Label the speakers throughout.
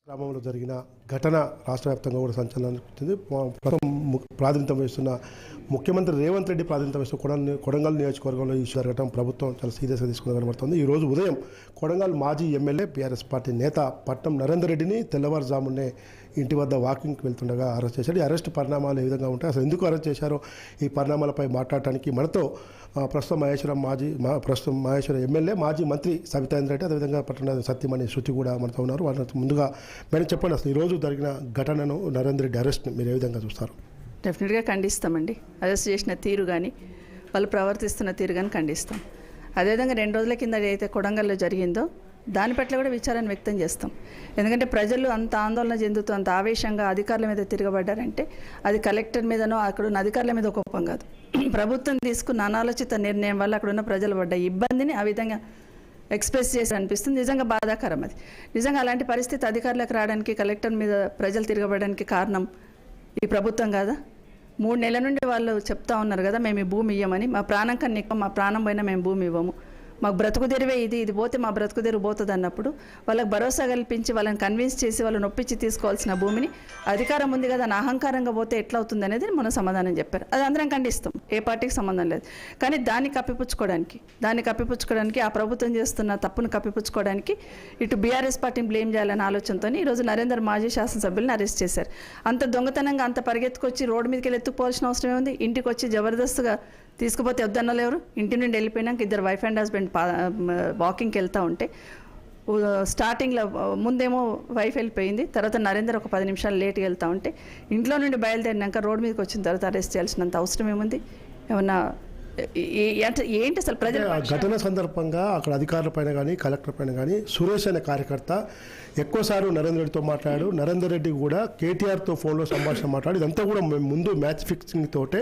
Speaker 1: గ్రామంలో జరిగిన ఘటన రాష్ట్ర వ్యాప్తంగా కూడా సంచలనం సృష్టించింది. ప్రస్తుతం ప్రాతినిధ్యం వహిస్తున్న ముఖ్యమంత్రి రేవంత్ రెడ్డి ప్రాతినిధ్యం వహిస్తున్న కొడంగల్ నియోజకవర్గంలో ఈ జరగడం ప్రభుత్వం చాలా సీరియస్గా తీసుకుని కనబడుతుంది. ఈ రోజు ఉదయం కొడంగల్ మాజీ ఎమ్మెల్యే బీఆర్ఎస్ పార్టీ నేత పట్నం నరేందర్ రెడ్డిని తెల్లవారుజామునే ఇంటి వద్ద వాకింగ్కి వెళ్తుండగా అరెస్ట్ చేశాడు. ఈ అరెస్ట్ పరిణామాలు ఏ విధంగా ఉంటాయి, అసలు ఎందుకు అరెస్ట్ చేశారో ఈ పరిణామాలపై మాట్లాడటానికి మనతో ప్రస్తుతం మహేశ్వరం ఎమ్మెల్యే మాజీ మంత్రి సబితాంద్ర రెడ్డి, అదేవిధంగా పట్టణ సత్యమణి శృతి కూడా మనతో ఉన్నారు. వాళ్ళ ముందుగా మేడం చెప్పండి, అసలు ఈరోజు జరిగిన ఘటనను నరేందర్ రెడ్డి అరెస్ట్ని మీరు ఏ విధంగా చూస్తారు?
Speaker 2: డెఫినెట్గా ఖండిస్తామండి. అరెస్ట్ చేసిన తీరు కానీ వాళ్ళు ప్రవర్తిస్తున్న తీరు కానీ ఖండిస్తాం. అదేవిధంగా 2 రోజుల కింద ఏదైతే కొడంగల్లో జరిగిందో దాని పట్ల కూడా విచారాన్ని వ్యక్తం చేస్తాం. ఎందుకంటే ప్రజలు అంత ఆందోళన చెందుతూ అంత ఆవేశంగా అధికారుల మీద తిరగబడ్డారంటే అది కలెక్టర్ మీదనో అక్కడున్న అధికారుల మీద కోపం కాదు, ప్రభుత్వం తీసుకున్న అనాలోచిత నిర్ణయం వల్ల అక్కడున్న ప్రజలు పడ్డ ఇబ్బందిని ఆ విధంగా ఎక్స్ప్రెస్ చేసి అనిపిస్తుంది. నిజంగా బాధాకరం అది. నిజంగా అలాంటి పరిస్థితి అధికారులకు రావడానికి, కలెక్టర్ మీద ప్రజలు తిరగబడడానికి కారణం ఈ ప్రభుత్వం కాదా? 3 నెలల నుండి వాళ్ళు చెప్తా ఉన్నారు కదా, మేము ఈ భూమి ఇవ్వమని. మా ప్రాణం కన్నా ఎక్కువ, మా ప్రాణం పోయినా మేము భూమి ఇవ్వము, మాకు బ్రతుకు తెరివే ఇది పోతే మా బ్రతుకు తెరువు పోతుంది అన్నప్పుడు వాళ్ళకి భరోసా కల్పించి వాళ్ళని కన్విన్స్ చేసి వాళ్ళు నొప్పించి తీసుకోవాల్సిన భూమిని అధికారం ఉంది కదా అని అహంకారంగా పోతే ఎట్లా అవుతుంది అనేది మనం సమాధానం చెప్పారు. అది అందరం ఖండిస్తాం, ఏ పార్టీకి సంబంధం లేదు. కానీ దాన్ని కప్పిపుచ్చుకోవడానికి ఆ ప్రభుత్వం చేస్తున్న తప్పును కప్పిపుచ్చుకోవడానికి ఇటు బీఆర్ఎస్ పార్టీని బ్లేమ్ చేయాలనే ఆలోచనతో ఈరోజు నరేందర్ మాజీ శాసనసభ్యులను అరెస్ట్ చేశారు. అంత దొంగతనంగా అంత పరిగెత్తుకొచ్చి రోడ్డు మీదకి వెళ్ళి ఎత్తుకోవాల్సిన అవసరం ఏముంది? ఇంటికి వచ్చి జబర్దస్త్గా తీసుకుపోతే వద్దన్నలు ఎవరు? ఇంటి నుండి వెళ్ళిపోయినాక ఇద్దరు వైఫ్ అండ్ హస్బెండ్ వాకింగ్కి వెళ్తూ ఉంటే స్టార్టింగ్లో ముందేమో వైఫ్ వెళ్ళిపోయింది, తర్వాత నరేందర్ ఒక 10 నిమిషాలు లేట్గా వెళ్తూ ఉంటే ఇంట్లో నుండి బయలుదేరినాక రోడ్డు మీదకి వచ్చిన తర్వాత అరెస్ట్ చేయాల్సినంత అవసరం ఏముంది? ఏమన్నా ఏంటి అసలు ప్రజలు?
Speaker 1: ఘటన సందర్భంగా అక్కడ అధికారుల పైన కానీ కలెక్టర్ పైన కానీ సురేష్ అనే కార్యకర్త ఎక్కువసార్లు నరేందర్ రెడ్డితో మాట్లాడాడు. నరేందర్ రెడ్డి కూడా కేటీఆర్తో ఫోన్లో సంభాషణ మాట్లాడు. ఇదంతా కూడా ముందు మ్యాచ్ ఫిక్సింగ్ తోటే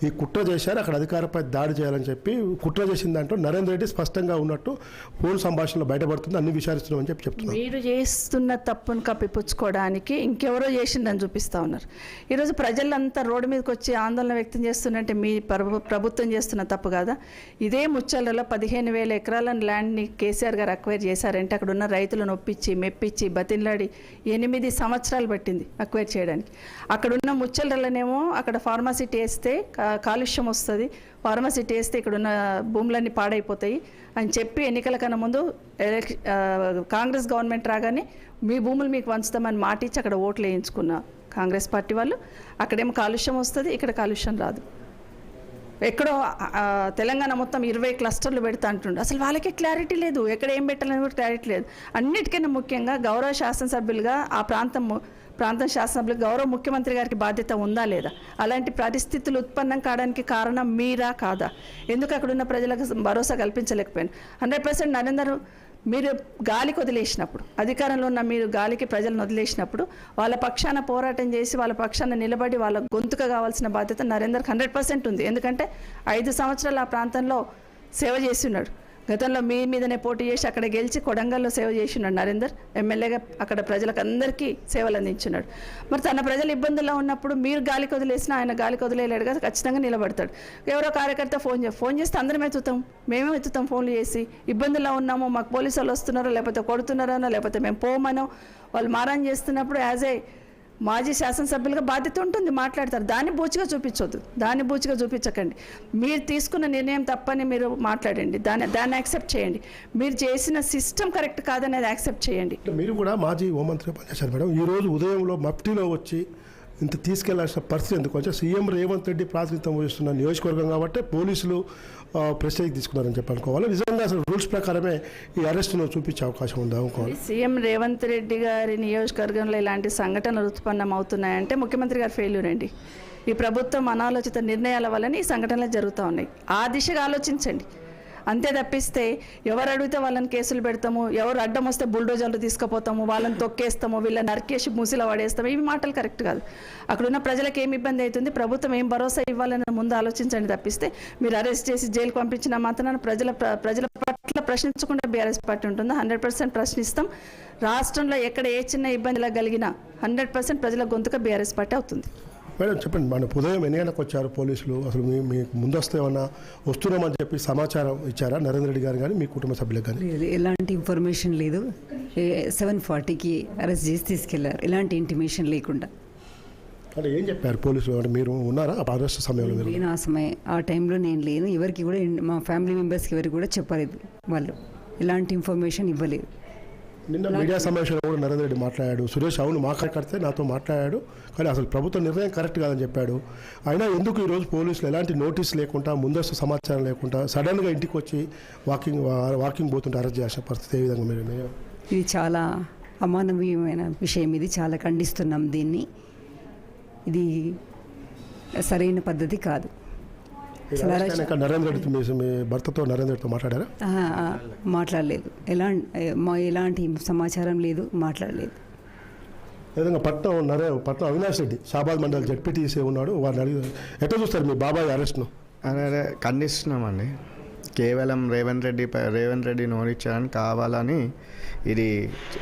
Speaker 1: ఈ కుట్ర చేశారు, అక్కడ అధికారులపై దాడి చేయాలని చెప్పి కుట్ర చేసిన దాంట్లో నరేందర్ రెడ్డి స్పష్టంగా ఉన్నట్టు ఫోన్ సంభాషణలో బయటపడుతుంది, అన్ని విచారిస్తున్నామని చెప్తున్నారు.
Speaker 2: మీరు చేస్తున్న తప్పును కప్పిపుచ్చుకోవడానికి ఇంకెవరో చేసిందని చూపిస్తూ ఉన్నారు. ఈరోజు ప్రజలంతా రోడ్డు మీదకి వచ్చి ఆందోళన వ్యక్తం చేస్తున్నట్టే మీ ప్రభుత్వం చేస్తున్న తప్పు కాదా? ఇదే ముచ్చలలో 15,000 ఎకరాల ల్యాండ్ని కేసీఆర్ గారు అక్వైర్ చేశారంటే అక్కడ ఉన్న రైతులను ఒప్పించి మెప్పించి బతిన్లాడి 8 సంవత్సరాలు పట్టింది అక్వైర్ చేయడానికి. అక్కడున్న ముచ్చలలోనేమో అక్కడ ఫార్మాసిటీ వేస్తే కాలుష్యం వస్తుంది, ఫార్మాసిటీ వేస్తే ఇక్కడున్న భూములన్నీ పాడైపోతాయి అని చెప్పి ఎన్నికల కన్నా ముందు కాంగ్రెస్ గవర్నమెంట్ రాగానే మీ భూములు మీకు వంచుతామని మాటిచ్చి అక్కడ ఓట్లు వేయించుకున్న కాంగ్రెస్ పార్టీ వాళ్ళు. అక్కడేమో కాలుష్యం వస్తుంది, ఇక్కడ కాలుష్యం రాదు. ఎక్కడో తెలంగాణ మొత్తం 20 క్లస్టర్లు పెడతా అంటుండే. అసలు వాళ్ళకి క్లారిటీ లేదు, ఎక్కడ ఏం పెట్టాలని కూడా క్లారిటీ లేదు. అన్నిటికన్నా ముఖ్యంగా గౌరవ శాసనసభ్యులుగా ఆ ప్రాంతం శాసనసభ్యులు గౌరవ ముఖ్యమంత్రి గారికి బాధ్యత ఉందా లేదా? అలాంటి పరిస్థితులు ఉత్పన్నం కావడానికి కారణం మీరా కాదా? ఎందుకు అక్కడున్న ప్రజలకు భరోసా కల్పించలేకపోయాను? 100% నరేందర్ మీరు గాలికి వదిలేసినప్పుడు, అధికారంలో ఉన్న మీరు గాలికి ప్రజలను వదిలేసినప్పుడు వాళ్ళ పక్షాన పోరాటం చేసి వాళ్ళ పక్షాన నిలబడి వాళ్ళ గొంతుక కావాల్సిన బాధ్యత నరేందర్కి 100% ఉంది. ఎందుకంటే 5 సంవత్సరాలు ఆ ప్రాంతంలో సేవ చేస్తున్నాడు. గతంలో మీ మీదనే పోటీ చేసి అక్కడ గెలిచి కొడంగల్లో సేవ చేస్తున్నాడు నరేందర్ ఎమ్మెల్యేగా. అక్కడ ప్రజలకు అందరికీ సేవలు అందించున్నాడు. మరి తన ప్రజలు ఇబ్బందుల్లో ఉన్నప్పుడు మీరు గాలికి వదిలేసినా ఆయన గాలికి వదిలేయలేడు కదా, ఖచ్చితంగా నిలబడతాడు. ఎవరో కార్యకర్త ఫోన్ చేస్తే అందరం ఎత్తుతాం, మేమే ఎత్తుతాం. ఫోన్లు చేసి ఇబ్బందుల్లో ఉన్నామో, మాకు పోలీసు వాళ్ళు వస్తున్నారో, లేకపోతే కొడుతున్నారనో, లేకపోతే మేము పోమనో వాళ్ళు మారాన్ చేస్తున్నప్పుడు యాజ్ ఏ మాజీ శాసనసభ్యులుగా బాధ్యత ఉంటుంది, మాట్లాడతారు. దాన్ని బూచిగా చూపించకండి. మీరు తీసుకున్న నిర్ణయం తప్పని మీరు మాట్లాడండి, దాన్ని యాక్సెప్ట్ చేయండి. మీరు చేసిన సిస్టమ్ కరెక్ట్ కాదనేది యాక్సెప్ట్ చేయండి.
Speaker 1: మీరు కూడా మాజీ హోంమంత్రి పనిచేశారు మేడం. ఈరోజు ఉదయంలో మఫ్టీలో వచ్చి ఇంత తీసుకెళ్లాల్సిన పరిస్థితి ఎందుకు? అంటే సీఎం రేవంత్ రెడ్డి ప్రాతినిధ్యం వహిస్తున్న నియోజకవర్గం కాబట్టి పోలీసులు ప్రెస్టేజ్ తీసుకున్నారని చెప్పి అనుకోవాలి. నిజంగా అసలు రూల్స్ ప్రకారమే ఈ అరెస్ట్ను చూపించే అవకాశం ఉందా అనుకోవాలి?
Speaker 2: సీఎం రేవంత్ రెడ్డి గారి నియోజకవర్గంలో ఇలాంటి సంఘటనలు ఉత్పన్నం అవుతున్నాయంటే ముఖ్యమంత్రి గారి ఫెయిల్యూర్ అండి. ఈ ప్రభుత్వం అనాలోచిత నిర్ణయాల వలన ఈ సంఘటనలు జరుగుతూ ఉన్నాయి. ఆ దిశగా ఆలోచించండి. అంతే తప్పిస్తే ఎవరు అడిగితే వాళ్ళని కేసులు పెడతాము, ఎవరు అడ్డం వస్తే బుల్డోజర్లు తీసుకుపోతాము, వాళ్ళని తొక్కేస్తాము, వీళ్ళని నరికేసి మూసిలో పడేస్తాము, ఇవి మాటలు కరెక్ట్ కాదు. అక్కడున్న ప్రజలకు ఏమి ఇబ్బంది అవుతుంది, ప్రభుత్వం ఏం భరోసా ఇవ్వాలని ముందు ఆలోచించండి తప్పిస్తే మీరు అరెస్ట్ చేసి జైలుకు పంపించిన మాత్రాన ప్రజల పట్ల ప్రశ్నించకుండా బీఆర్ఎస్ పార్టీ ఉంటుందా? 100% ప్రశ్నిస్తాం. రాష్ట్రంలో ఎక్కడ ఏ చిన్న ఇబ్బందిలా కలిగినా 100% ప్రజల గొంతుక బీఆర్ఎస్ పార్టీ అవుతుంది.
Speaker 1: మేడం చెప్పండి, మన ఉదయం ఎన్ని గంటలకు వచ్చారు పోలీసులు? అసలు మీకు ముందస్తు ఏమన్నా వస్తున్నామని చెప్పి సమాచారం ఇచ్చారా నరేందర్ రెడ్డి గారు కానీ మీ కుటుంబ సభ్యులకు కానీ?
Speaker 3: ఎలాంటి ఇన్ఫర్మేషన్ లేదు. 7:40కి అరెస్ట్ చేసి తీసుకెళ్లారు, ఎలాంటి ఇంటిమేషన్ లేకుండా.
Speaker 1: అంటే ఏం చెప్పారు పోలీసులు? అంటే మీరు ఉన్నారా ఆ అరెస్ట్ సమయంలో? మీరు
Speaker 3: నేను ఆ టైంలో నేను లేను. ఎవరికి కూడా, మా ఫ్యామిలీ మెంబర్స్కి ఎవరికి కూడా చెప్పలేదు. వాళ్ళు ఎలాంటి ఇన్ఫర్మేషన్ ఇవ్వలేదు.
Speaker 1: నిన్న మీడియా సమావేశంలో కూడా నరేంద్ర రెడ్డి మాట్లాడాడు. సురేష్ అవును మా కార్యకర్తే నాతో మాట్లాడాడు, కానీ అసలు ప్రభుత్వ నిర్ణయం కరెక్ట్ కాదని చెప్పాడు. అయినా ఎందుకు ఈరోజు పోలీసులు ఎలాంటి నోటీస్ లేకుండా, ముందస్తు సమాచారం లేకుండా సడన్గా ఇంటికి వచ్చి వాకింగ్ పోతుంటే అరెస్ట్ చేసిన పరిస్థితి ఏ విధంగా మీరు?
Speaker 3: ఇది చాలా అమానవీయమైన విషయం. ఇది చాలా ఖండిస్తున్నాం దీన్ని. ఇది సరైన పద్ధతి కాదు.
Speaker 1: నరేంద్ర రెడ్డి మీ భర్తతో నరేంద్ర రెడ్డితో మాట్లాడారా?
Speaker 3: మాట్లాడలేదు. ఎలాంటి సమాచారం లేదు, మాట్లాడలేదు.
Speaker 1: విధంగా పట్నం అవినాష్ రెడ్డి షాబాద్ మండల్ జడ్పీటీసీ ఉన్నాడు. వారిని అడిగి ఎట్లా చూస్తారు మీ బాబాయ్ అరెస్ట్ను?
Speaker 4: అదే ఖండిస్తున్నామండి. కేవలం రేవంత్ రెడ్డి నోరిచ్చారని కావాలని ఇది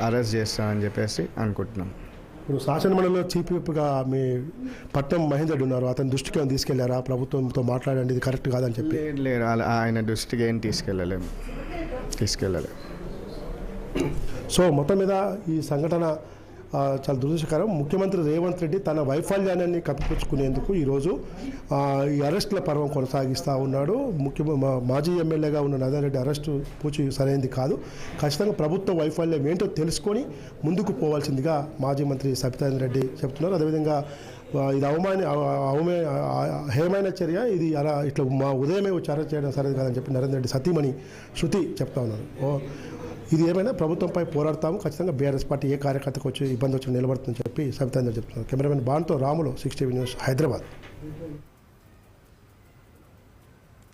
Speaker 4: అరెస్ట్ చేస్తానని చెప్పేసి అనుకుంటున్నాం.
Speaker 1: ఇప్పుడు శాసనమండలిలో చీఫ్ విప్గా మీ పట్నం మహేందర్ రెడ్డి ఉన్నారు. అతని దృష్టికి ఏమైనా తీసుకెళ్లారా? ప్రభుత్వంతో మాట్లాడండి ఇది కరెక్ట్ కాదని చెప్పి.
Speaker 4: లేదు, ఆయన దృష్టికి ఏం తీసుకెళ్ళలేము.
Speaker 1: సో మొత్తం మీద ఈ సంఘటన చాలా దురదృష్టకరం. ముఖ్యమంత్రి రేవంత్ రెడ్డి తన వైఫల్యాన్ని కప్పిపుచ్చుకునేందుకు ఈరోజు ఈ అరెస్టుల పర్వం కొనసాగిస్తూ ఉన్నాడు. మాజీ ఎమ్మెల్యేగా ఉన్న నరేంద్ర రెడ్డి అరెస్టు పూచి సరైనది కాదు. ఖచ్చితంగా ప్రభుత్వ వైఫల్యం ఏంటో తెలుసుకొని ముందుకు పోవాల్సిందిగా మాజీ మంత్రి సబితాంద్ర రెడ్డి చెప్తున్నారు. అదేవిధంగా ఇది హేమైన చర్య, ఇది అలా ఇట్లా మా ఉదయమే వచ్చి అరెస్ట్ చేయడం సరైనది కాదని చెప్పి నరేంద్ర రెడ్డి సతీమణి శృతి చెప్తా ఉన్నారు. ఇది ఏమైనా ప్రభుత్వంపై పోరాడతాము, ఖచ్చితంగా బీఆర్ఎస్ పార్టీ ఏ కార్యకర్తకు వచ్చి ఇబ్బంది వచ్చి నిలబడుతుందని చెప్పి సబితాంద్ర చెప్తున్నారు. కెమెరామెన్ బాన్తో రాములు, 6 టీవీ న్యూస్, హైదరాబాద్.